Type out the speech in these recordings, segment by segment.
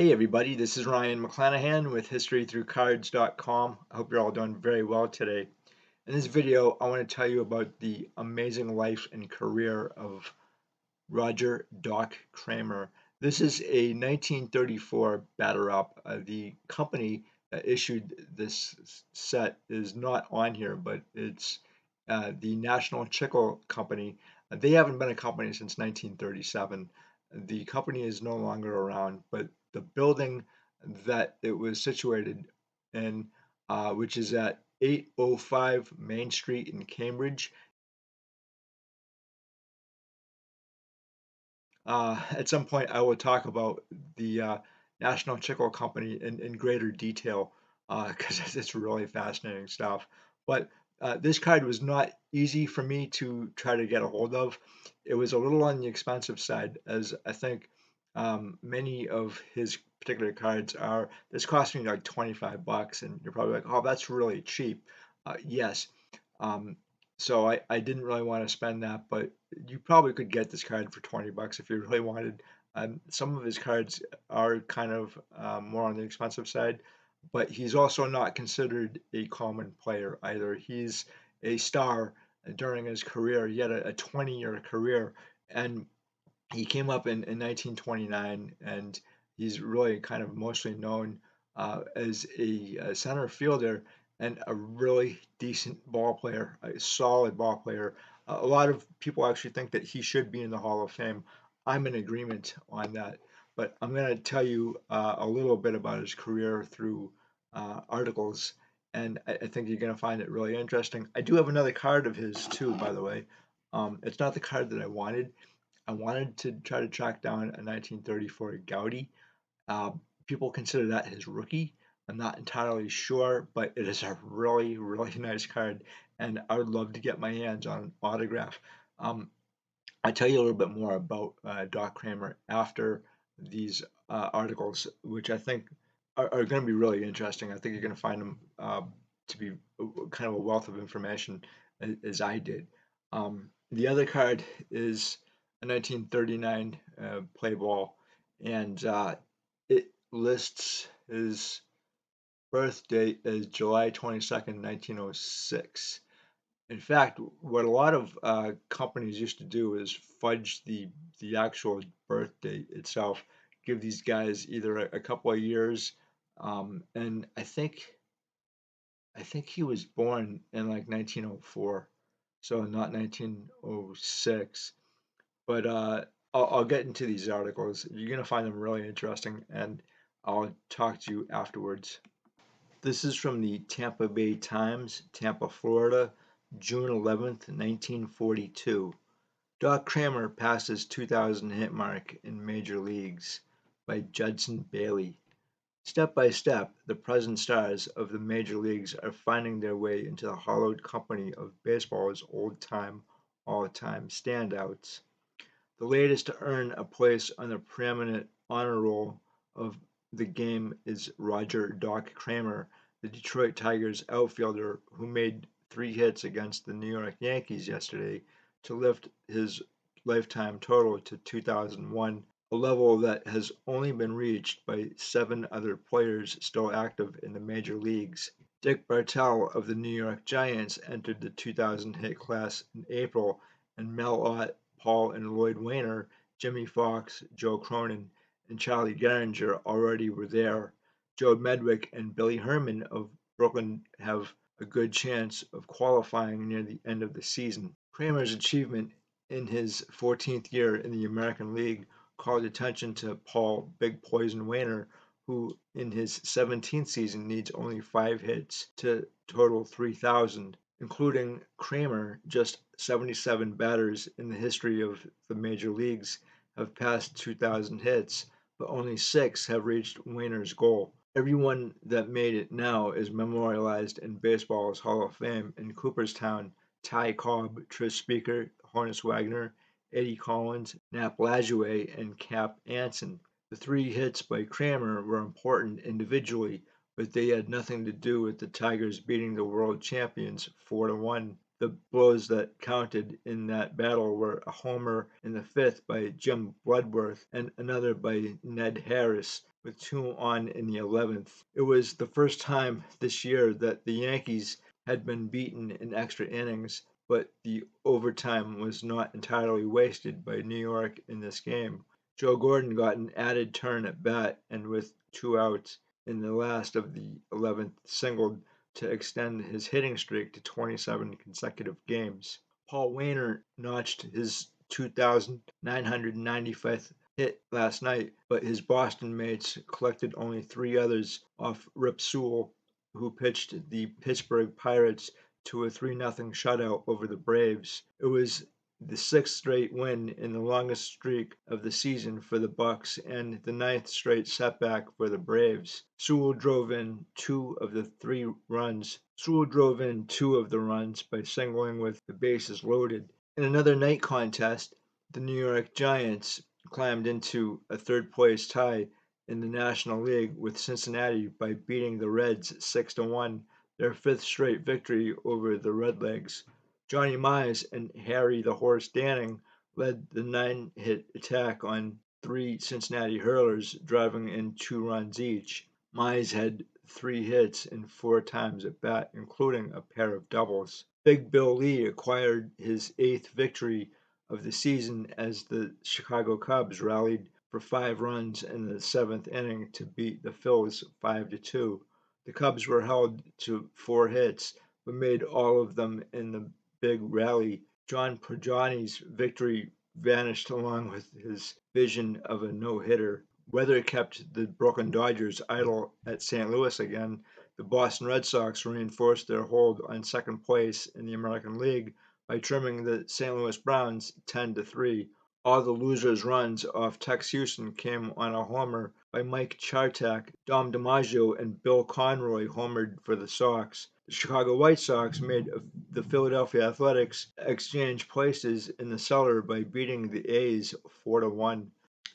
Hey everybody, this is Ryan McClanahan with historythroughcards.com. I hope you're all doing very well today. In this video, I want to tell you about the amazing life and career of Roger Doc Cramer. This is a 1934 batter-up. The company that issued this set is not on here, but it's the National Chicle Company. They haven't been a company since 1937. The company is no longer around, but the building that it was situated in, which is at 805 Main Street in Cambridge. At some point, I will talk about the National Chicle Company in greater detail because it's really fascinating stuff. But this card was not easy for me to try to get a hold of. It was a little on the expensive side, as I think many of his particular cards are. This cost me like 25 bucks, and you're probably like, oh, that's really cheap. Yes. Um, so I didn't really want to spend that, but you probably could get this card for 20 bucks if you really wanted. Some of his cards are kind of more on the expensive side, but he's also not considered a common player either. He's a star during his career. He had a 20-year career, and he came up in 1929, and he's really kind of mostly known as a center fielder and a really decent ball player, a solid ball player. A lot of people actually think that he should be in the Hall of Fame. I'm in agreement on that, but I'm going to tell you a little bit about his career through articles, and I think you're going to find it really interesting. I do have another card of his too, by the way. It's not the card that I wanted. I wanted to try to track down a 1934 Gaudi. Uh, People consider that his rookie. I'm not entirely sure, but it is a really, really nice card, and I would love to get my hands on an autograph. Um, I'll tell you a little bit more about Doc Cramer after these articles, which I think are going to be really interesting. I think you're going to find them to be kind of a wealth of information, as I did. The other card is a 1939 play ball, and it lists his birth date as July 22nd, 1906. In fact, what a lot of companies used to do is fudge the actual birth date itself, give these guys either a couple of years, and I think he was born in like 1904, so not 1906. But I'll get into these articles. You're gonna find them really interesting, and I'll talk to you afterwards. This is from the Tampa Bay Times, Tampa, Florida, June 11th, 1942. Doc Cramer passes 2,000 hit mark in major leagues by Judson Bailey. Step by step, the present stars of the major leagues are finding their way into the hallowed company of baseball's old-time, all-time standouts. The latest to earn a place on the preeminent honor roll of the game is Roger Doc Cramer, the Detroit Tigers outfielder who made 3 hits against the New York Yankees yesterday to lift his lifetime total to 2001, a level that has only been reached by 7 other players still active in the major leagues. Dick Bartell of the New York Giants entered the 2,000 hit class in April, and Mel Ott, Paul and Lloyd Wainer, Jimmy Fox, Joe Cronin, and Charlie Gehringer already were there. Joe Medwick and Billy Herman of Brooklyn have a good chance of qualifying near the end of the season. Kramer's achievement in his 14th year in the American League called attention to Paul Big Poison Wainer, who in his 17th season needs only 5 hits to total 3,000, including Cramer. Just 77 batters in the history of the major leagues have passed 2,000 hits, but only 6 have reached Wainer's goal. Everyone that made it now is memorialized in baseball's Hall of Fame in Cooperstown. Ty Cobb, Tris Speaker, Honus Wagner, Eddie Collins, Nap Lajoie, and Cap Anson. The 3 hits by Cramer were important individually, but they had nothing to do with the Tigers beating the world champions 4-1. The blows that counted in that battle were a homer in the 5th by Jim Bloodworth and another by Ned Harris with 2 on in the 11th. It was the first time this year that the Yankees had been beaten in extra innings, but the overtime was not entirely wasted by New York in this game. Joe Gordon got an added turn at bat and with 2 outs in the last of the 11th singled to extend his hitting streak to 27 consecutive games. Paul Wainer notched his 2,995th hit last night, but his Boston mates collected only 3 others off Rip Sewell, who pitched the Pittsburgh Pirates to a 3-0 shutout over the Braves. It was the sixth straight win in the longest streak of the season for the Bucks and the ninth straight setback for the Braves. Sewell drove in two of the runs by singling with the bases loaded. In another night contest, the New York Giants climbed into a third-place tie in the National League with Cincinnati by beating the Reds 6-1, their fifth straight victory over the Redlegs. Johnny Mize and Harry the Horse Danning led the 9-hit attack on 3 Cincinnati hurlers, driving in 2 runs each. Mize had 3 hits and 4 times at bat, including a pair of doubles. Big Bill Lee acquired his 8th victory of the season as the Chicago Cubs rallied for 5 runs in the 7th inning to beat the Phils 5-2. The Cubs were held to 4 hits, but made all of them in the big rally. John Prajani's victory vanished along with his vision of a no-hitter. Weather kept the Brooklyn Dodgers idle at St. Louis again. The Boston Red Sox reinforced their hold on second place in the American League by trimming the St. Louis Browns 10-3. All the losers' runs off Tex Houston came on a homer by Mike Chartak. Dom DiMaggio and Bill Conroy homered for the Sox. The Chicago White Sox made the Philadelphia Athletics exchange places in the cellar by beating the A's 4-1.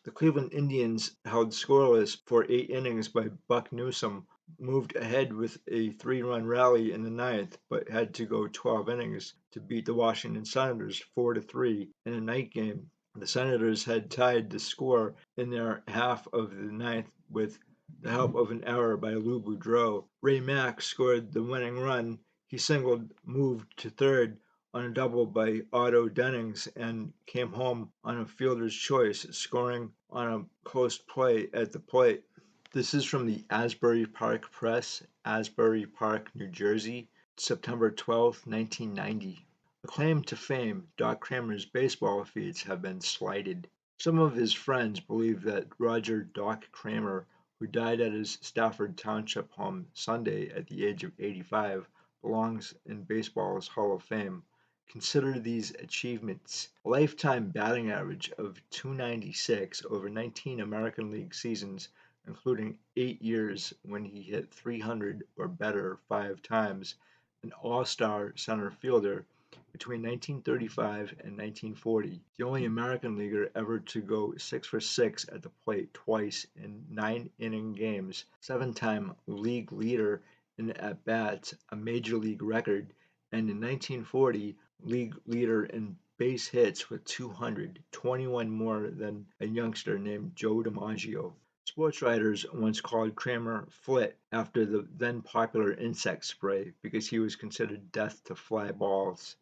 The Cleveland Indians, held scoreless for 8 innings by Buck Newsome, moved ahead with a 3-run rally in the ninth, but had to go 12 innings to beat the Washington Senators 4-3 in a night game. The Senators had tied the score in their half of the ninth with the help of an error by Lou Boudreau. Ray Mack scored the winning run. He singled, moved to third on a double by Otto Dennings, and came home on a fielder's choice, scoring on a close play at the plate. This is from the Asbury Park Press, Asbury Park, New Jersey, September 12, 1990. Acclaimed to fame, Doc Cramer's baseball feats have been slighted. Some of his friends believe that Roger Doc Cramer, who died at his Stafford Township home Sunday at the age of 85, belongs in baseball's Hall of Fame. Consider these achievements: a lifetime batting average of .296 over 19 American League seasons, including 8 years when he hit .300 or better 5 times, an all-star center fielder between 1935 and 1940, the only American leaguer ever to go 6 for 6 at the plate twice in 9-inning games, 7-time league leader in at-bats, a major league record, and in 1940, league leader in base hits with 200, 21 more than a youngster named Joe DiMaggio. Sports writers once called Cramer Flit after the then popular insect spray because he was considered death to fly balls.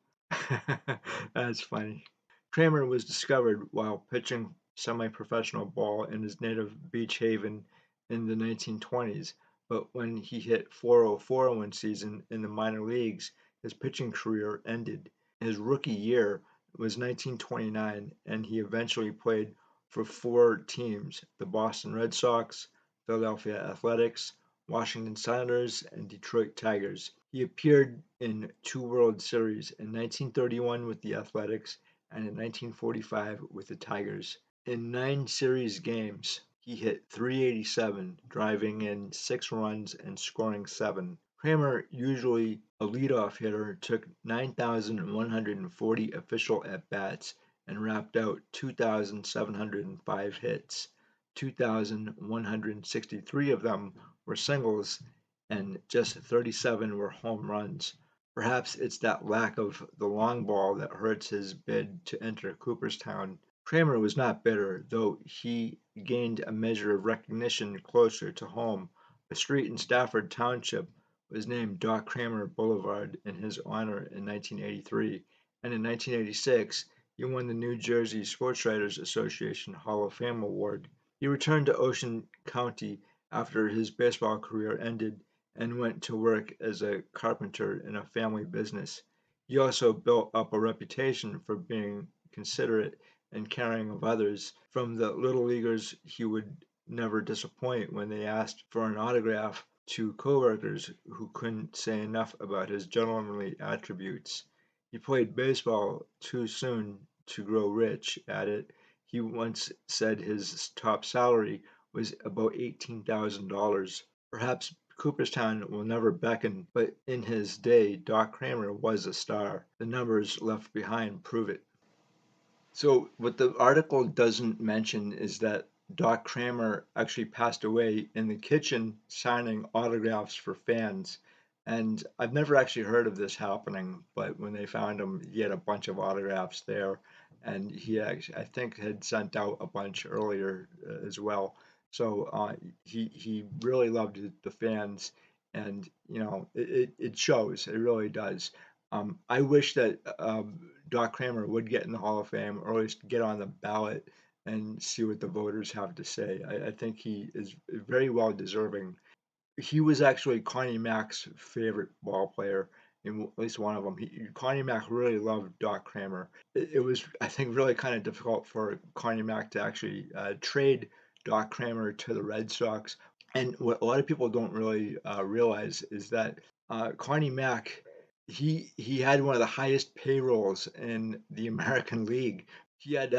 That's funny. Cramer was discovered while pitching semi-professional ball in his native Beach Haven in the 1920s, but when he hit .404 one season in the minor leagues, his pitching career ended. His rookie year was 1929, and he eventually played for 4 teams: the Boston Red Sox, Philadelphia Athletics, Washington Senators, and Detroit Tigers. He appeared in 2 World Series, in 1931 with the Athletics and in 1945 with the Tigers. In 9 series games, he hit .387, driving in 6 runs and scoring 7. Cramer, usually a leadoff hitter, took 9,140 official at-bats and rapped out 2,705 hits. 2,163 of them were singles, and just 37 were home runs. Perhaps it's that lack of the long ball that hurts his bid to enter Cooperstown. Cramer was not bitter, though he gained a measure of recognition closer to home. A street in Stafford Township was named Doc Cramer Boulevard in his honor in 1983, and in 1986 he won the New Jersey Sportswriters Association Hall of Fame award. He returned to Ocean County after his baseball career ended and went to work as a carpenter in a family business. He also built up a reputation for being considerate and caring of others. From the little leaguers he would never disappoint when they asked for an autograph to coworkers who couldn't say enough about his gentlemanly attributes. He played baseball too soon to grow rich at it. He once said his top salary was about $18,000. Perhaps Cooperstown will never beckon, but in his day Doc Cramer was a star. The numbers left behind prove it. So what the article doesn't mention is that Doc Cramer actually passed away in the kitchen signing autographs for fans. And I've never actually heard of this happening, but when they found him, he had a bunch of autographs there, and he actually, I think, had sent out a bunch earlier as well. So he really loved the fans, and it shows. It really does. I wish that Doc Cramer would get in the Hall of Fame, or at least get on the ballot and see what the voters have to say. I think he is very well deserving. He was actually Connie Mack's favorite ball player, in at least one of them. Connie Mack really loved Doc Cramer. It was, I think, really kind of difficult for Connie Mack to actually trade Doc Cramer to the Red Sox. And what a lot of people don't really realize is that Connie Mack, he had one of the highest payrolls in the American League. He had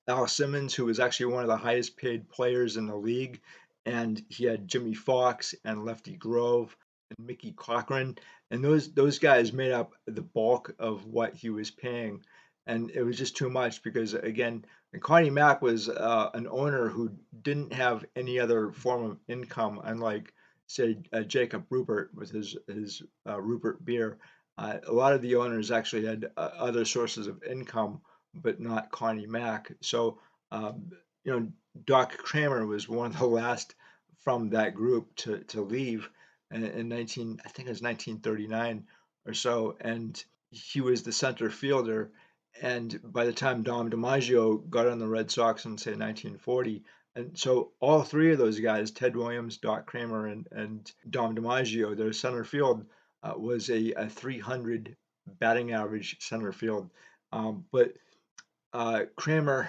Al Simmons, who was actually one of the highest paid players in the league, and he had Jimmy Fox and Lefty Grove and Mickey Cochran, and those guys made up the bulk of what he was paying, and it was just too much because again, Connie Mack was an owner who didn't have any other form of income, unlike say Jacob Rupert with his Rupert beer. A lot of the owners actually had other sources of income, but not Connie Mack. So, you know, Doc Cramer was one of the last from that group to leave in 19, I think it was 1939 or so, and he was the center fielder. And by the time Dom DiMaggio got on the Red Sox in say 1940, and so all three of those guys, Ted Williams, Doc Cramer, and Dom DiMaggio, their center field was a 300 batting average center field. But Cramer,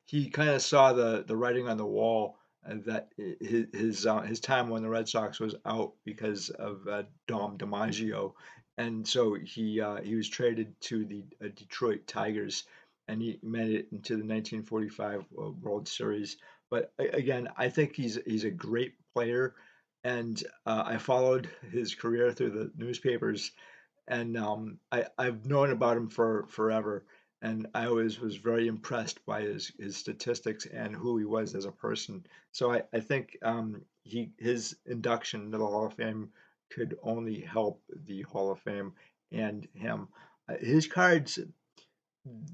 he kind of saw the writing on the wall that his time when the Red Sox was out because of Dom DiMaggio, and so he was traded to the Detroit Tigers, and he made it into the 1945 World Series. But again, I think he's a great player, and I followed his career through the newspapers, and I've known about him for forever, and I always was very impressed by his statistics and who he was as a person. So I think his induction into the Hall of Fame could only help the Hall of Fame and him. His cards,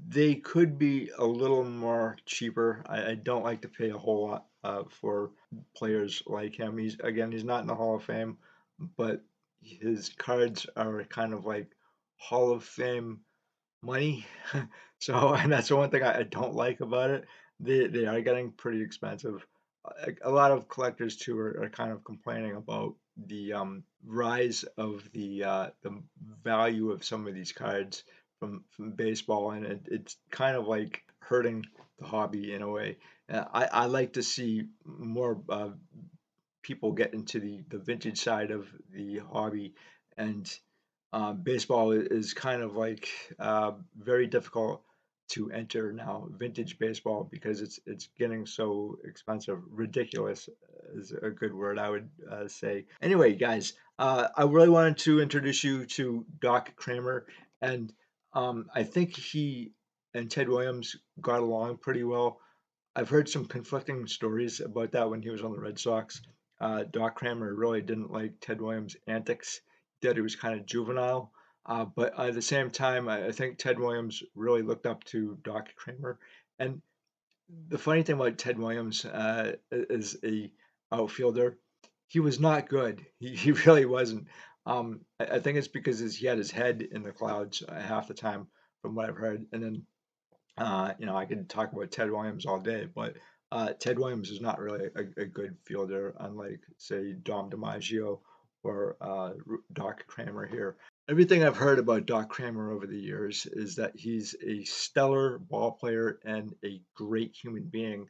they could be a little more cheaper. I don't like to pay a whole lot for players like him. He's not in the Hall of Fame, but his cards are kind of like Hall of Fame money. So, and that's the one thing I don't like about it. They are getting pretty expensive. A lot of collectors too are kind of complaining about the rise of the value of some of these cards from baseball, and it's kind of like hurting the hobby in a way. I like to see more people get into the vintage side of the hobby, and baseball is kind of like very difficult to enter now, vintage baseball, because it's getting so expensive. Ridiculous is a good word, I would say. Anyway, guys, I really wanted to introduce you to Doc Cramer, and I think he and Ted Williams got along pretty well. I've heard some conflicting stories about that when he was on the Red Sox. Doc Cramer really didn't like Ted Williams' antics, that he was kind of juvenile. But at the same time, I think Ted Williams really looked up to Doc Cramer, And the funny thing about Ted Williams as a outfielder, he was not good. He really wasn't. I think it's because he had his head in the clouds half the time, from what I've heard. And then I could talk about Ted Williams all day, but Ted Williams is not really a good fielder, unlike, say, Dom DiMaggio or Doc Cramer here. Everything I've heard about Doc Cramer over the years is that he's a stellar ball player and a great human being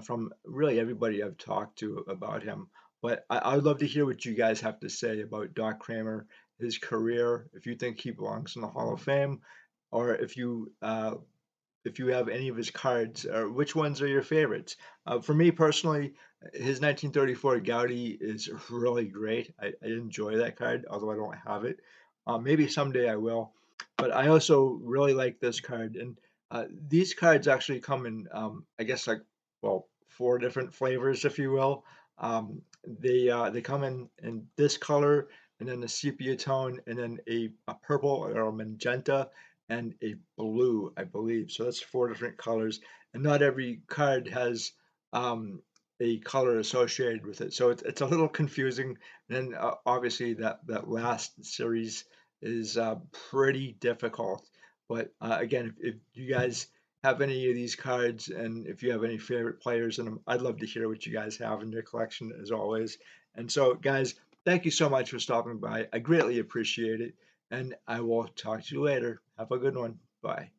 from really everybody I've talked to about him. But I would love to hear what you guys have to say about Doc Cramer, his career, if you think he belongs in the Hall of Fame, or if you have any of his cards, or which ones are your favorites. For me personally, his 1934 Gaudi is really great. I enjoy that card, although I don't have it. Maybe someday I will. But I also really like this card. And these cards actually come in, I guess, like, well, four different flavors, if you will. They come in this color, and then a sepia tone, and then a purple or a magenta, and a blue, I believe. So that's four different colors, and not every card has um, a color associated with it. So it's a little confusing. And then obviously that last series is pretty difficult. But again, if you guys have any of these cards, and if you have any favorite players in them, I'd love to hear what you guys have in your collection as always. And so, guys, thank you so much for stopping by. I greatly appreciate it, and I will talk to you later. Have a good one. Bye.